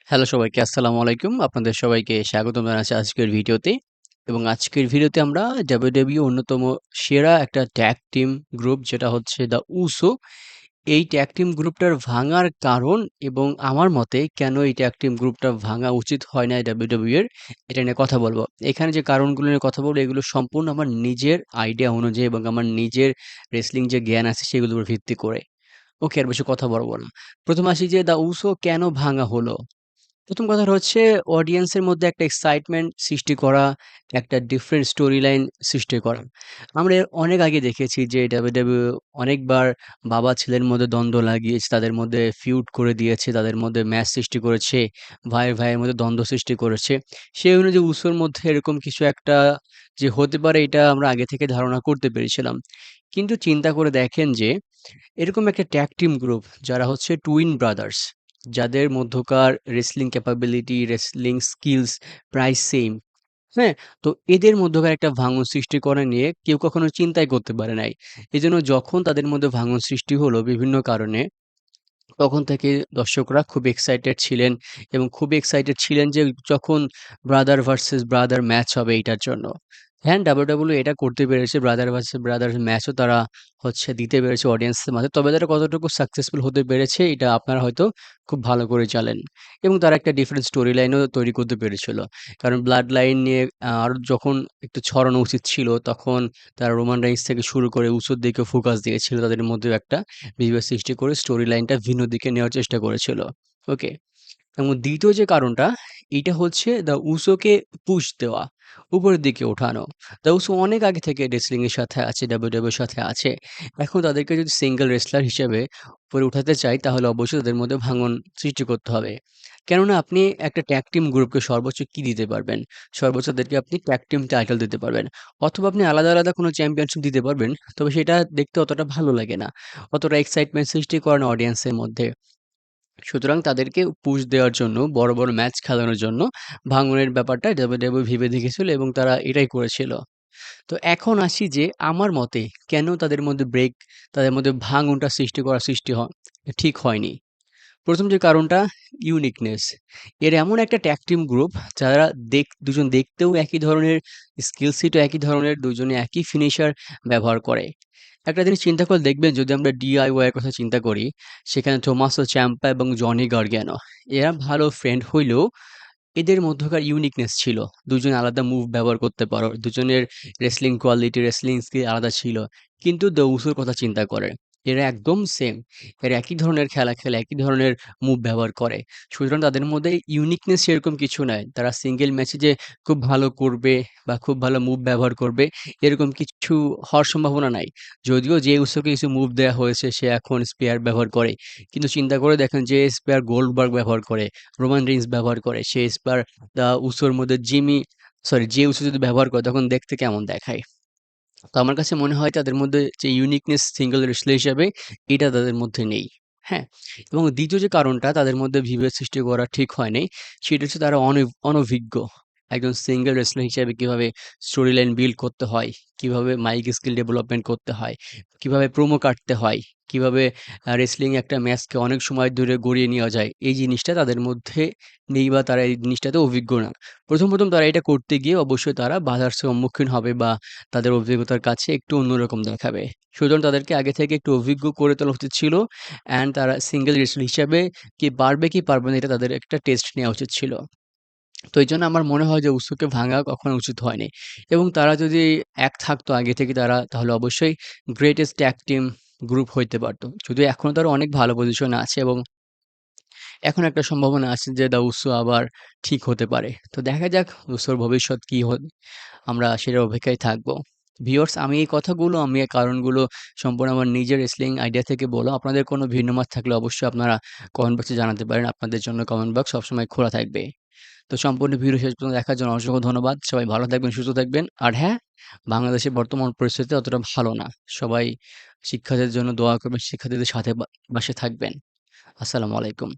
Hello সবাইকে আসসালামু আলাইকুম। আপনাদের সবাইকে স্বাগতম জানাচ্ছি আজকের ভিডিওতে। এবং আজকের ভিডিওতে আমরা WWE অন্যতম সেরা একটা ট্যাগ টিম গ্রুপ যেটা হচ্ছে দ্য উসো। এই ট্যাগ টিম গ্রুপটার ভাঙার কারণ এবং আমার মতে কেন এই ট্যাগ টিম গ্রুপটা ভাঙা উচিত হয় না WWE এর এটা নিয়ে কথা বলবো। এখানে যে কারণগুলো নিয়ে কথা বলবো এগুলো সম্পূর্ণ আমার নিজের আইডিয়া অনুযায়ী এবং আমার নিজের রেসলিং যে জ্ঞান আছে সেগুলোর উপর ভিত্তি করে। ওকে আর বেশি কথা বাড়াবো না। ১ম আসি যে দ্য উসো কেন ভাঙা হলো? ১ম কথা হচ্ছে অডিয়েন্সের মধ্যে একটা এক্সাইটমেন্ট সৃষ্টি করা, একটা ডিফারেন্ট স্টোরি লাইন সৃষ্টি করা। আমরা এর অনেক আগে দেখেছি যে WWE অনেকবার বাবা-ছেলের মধ্যে দ্বন্দ্ব লাগিয়েছে, তাদের মধ্যে ফিউড করে দিয়েছে, তাদের মধ্যে ম্যাচ সৃষ্টি করেছে, ভাইয়ের মধ্যে দ্বন্দ্ব সৃষ্টি করেছে। সেই অনুযায়ী উসোর মধ্যে এরকম কিছু একটা যে হতে পারে এটা আমরা আগে থেকে ধারণা করতে পেরেছিলাম। কিন্তু চিন্তা করে দেখেন যে এরকম একটা ট্যাগ টিম গ্রুপ যারা হচ্ছে টুইন ব্রাদার্স যাদের মধ্যকার রেসলিং ক্যাপাবিলিটি রেসলিং স্কিলস প্রায় সেম, হ্যাঁ? তো এদের মধ্যকার একটা ভাঙন সৃষ্টি করা নিয়ে কেউ কখনো চিন্তাই করতে পারে নাই। এজন্য যখন তাদের মধ্যে ভাঙন সৃষ্টি হলো বিভিন্ন কারণে তখন থেকে দর্শকরা খুব এক্সাইটেড ছিলেন এবং খুব এক্সাইটেড ছিলেন যে যখন ব্রাদার ভার্সেস ব্রাদার ম্যাচ হবে এইটার জন্য। হ্যাঁ, WWE এটা করতে পেরেছে ব্রাদার ভার্সেস ব্রাদার ম্যাচও তারা হচ্ছে দিতে পেরেছে অডিয়েন্সের মাঝে। তবে তারা কতটুকু সাকসেসফুল হতে পেরেছে এটা আপনারা হয়তো খুব ভালো করে জানেন। এবং তারা একটা ডিফারেন্ট স্টোরি লাইনও তৈরি করতে পেরেছিল। কারণ ব্লাড লাইন নিয়ে আরো যখন একটু ছড়ানো উচিত ছিল তখন তারা রোমান রাইন্স থেকে শুরু করে উসোর দিকে ফোকাস দিয়েছিল। তাদের মধ্যেও একটা বিবাদ সৃষ্টি করে স্টোরি লাইনটা ভিন্ন দিকে নেওয়ার চেষ্টা করেছিল। ওকে? এবং দ্বিতীয় যে কারণটা, এইটা হচ্ছে দ্য উসোকে পুশ দেওয়া, উপরের দিকে ওঠানো। দ্য উসো অনেক আগে থেকে রেসলিং এর সাথে আছে, WWE এর সাথে আছে। এখন তাদেরকে যদি সিঙ্গেল রেসলার হিসেবে উপরে উঠাতে চাই, তাহলে অবশ্যই তাদের মধ্যে ভাঙন সৃষ্টি করতে হবে। কেননা আপনি একটা ট্যাগ টিম গ্রুপকে সর্বোচ্চ কি দিতে পারবেন? সর্বোচ্চ তাদেরকে আপনি ট্যাগ টিম টাইটেল দিতে পারবেন। অথবা আপনি আলাদা কোনো চ্যাম্পিয়নশিপ দিতে পারবেন। তবে সেটা দেখতে অতটা ভালো লাগে না। অতটা এক্সাইটমেন্ট সৃষ্টি করে না অডিয়েন্সের মধ্যে। সুতরাং তাদেরকে পুশ দেওয়ার জন্য বড় ম্যাচ খেলানোর জন্য ভাঙনের ব্যাপারটা WWE ভেবে দেখেছিল এবং তারা এটাই করেছিল। তো এখন আসি যে আমার মতে কেন তাদের মধ্যে তাদের মধ্যে ভাঙনটা সৃষ্টি ঠিক হয়নি। ১ম যে কারণটা ইউনিকনেস। এরা এমন একটা ট্যাগ টিম গ্রুপ যারা দুজন দেখতেও একই ধরনের, স্কিল সেটও একই ধরনের, দুজনে একই ফিনিশার ব্যবহার করে। একটা জিনিস চিন্তা করে দেখবেন যদি আমরা DIY এর কথা চিন্তা করি, সেখানে থমাসো চিয়াম্পা এবং জনি গার্গানো এরা ভালো ফ্রেন্ড হইলেও এদের মধ্যকার ইউনিকনেস ছিল। দুজন আলাদা মুভ ব্যবহার করতে পারো। দুজনের রেসলিং কোয়ালিটি, রেসলিং স্কিল আলাদা ছিল। কিন্তু দ্য উসোর কথা চিন্তা করেন। এরা একদম সেম। এরা একই ধরনের খেলা খেলে, একই ধরনের মুভ ব্যবহার করে। সুতরাং তাদের মধ্যে ইউনিকনেস সেরকম কিছু নাই। তারা সিঙ্গেল ম্যাচে যে খুব ভালো করবে বা খুব ভালো মুভ ব্যবহার করবে, এরকম কিছু হওয়ার সম্ভাবনা নাই। যদিও যে উসোকে কিছু মুভ দেয়া হয়েছে সে এখন স্পেয়ার ব্যবহার করে। কিন্তু চিন্তা করে দেখেন যে স্পেয়ার গোল্ডবার্গ ব্যবহার করে, রোমান রিন্স ব্যবহার করে, সে স্পার উসোর মধ্যে যে উসো যদি ব্যবহার করে তখন দেখতে কেমন দেখায়? তো আমার কাছে মনে হয় তাদের মধ্যে যে ইউনিকনেস সিঙ্গল রেসলার হিসাবে এটা তাদের মধ্যে নেই। হ্যাঁ? এবং ২য় যে কারণটা তাদের মধ্যে বিভেদ সৃষ্টি করা ঠিক হয় নাই, সেটা হচ্ছে তারা অনভিজ্ঞ। একজন সিঙ্গল রেসলার হিসেবে কিভাবে স্টোরি লাইন বিল্ড করতে হয়, কিভাবে মাইক স্কিল ডেভেলপমেন্ট করতে হয়, কিভাবে প্রোমো কাটতে হয়, কিভাবে রেসলিং একটা ম্যাচকে অনেক সময় ধরে গড়িয়ে নেওয়া যায়। এই জিনিসটা তাদের মধ্যে নেই বা তারা এই জিনিসটাতে অভিজ্ঞ না। ১ম তারা এটা করতে গিয়ে অবশ্যই তারা বাধার সম্মুখীন হবে বা তাদের অভিজ্ঞতার কাছে একটু অন্যরকম দেখাবে। সুতরাং তাদেরকে আগে থেকে একটু অভিজ্ঞ করে তোলা উচিত ছিল অ্যান্ড তারা সিঙ্গেল রেসলার হিসাবে কি পারবে কি পারবে না এটা তাদের একটা টেস্ট নেওয়া উচিত ছিল। তো এইজন্য আমার মনে হয় যে উসুকে ভাঙা কখনো উচিত হয়নি। এবং তারা যদি এক থাকতো আগে থেকে তাহলে অবশ্যই গ্রেটেস্ট ট্যাগ টিম গ্রুপ হইতে পারত। যদিও এখনো তারা অনেক ভালো পজিশনে আছে এবং এখন একটা সম্ভাবনা আছে যে দ্য উসো আবার ঠিক হতে পারে। তো দেখা যাক উসোর ভবিষ্যৎ কি হয়। আমরা সেটার অপেক্ষায় থাকবো। ভিউয়ার্স আমি এই কথাগুলো, আমি এই কারণগুলো সম্পূর্ণ আমার নিজের রেসলিং আইডিয়া থেকে বলা। আপনাদের কোনো ভিন্ন মত থাকলে অবশ্যই আপনারা কমেন্ট বক্সে জানাতে পারেন। আপনাদের জন্য কমেন্ট বক্স সবসময় খোলা থাকবে। তো সম্পূর্ণ ভিডিও শেষ পর্যন্ত দেখার জন্য অসংখ্য ধন্যবাদ। সবাই ভালো থাকবেন, সুস্থ থাকবেন। আর হ্যাঁ, বাংলাদেশের বর্তমান পরিস্থিতি অতটা ভালো না। সবাই শিক্ষার্থীদের জন্য দোয়া করবেন, শিক্ষার্থীদের সাথে পাশে থাকবেন। আসসালামু আলাইকুম।